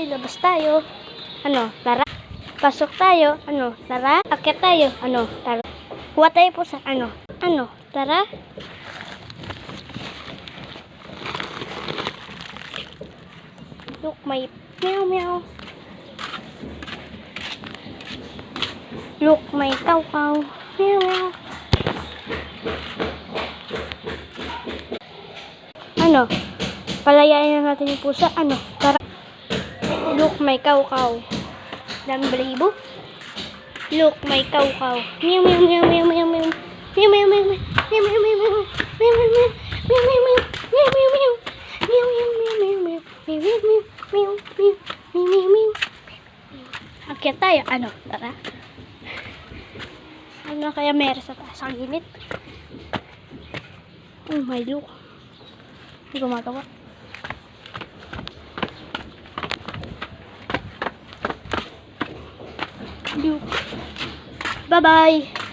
labas tayo. Ano, tara. Pasok tayo. Ano, tara. Akyat tayo. Ano, tara. Kuha tayo po sa ano. Ano, tara. Look, may meow meow. Look, may kaw-kaw. Meow meow. Ano, palayain na natin yung pusa. Ano, tara. Look, may kaw-kaw. Daming balahibo. Look, may kaw-kaw. Meow meow meow meow meow meow. Meow meow meow meow. Meow meow meow meow. Meow meow meow. Meow meow meow. Meow meow meow. Meow meow meow meow meow. Meow meow meow. Meow meow. Meow meow meow. Akyat tayo. Ano, tara. Ano kaya meron sa taas? Ang init. Oh my look. Hindi ko magawa. Look. Bye-bye.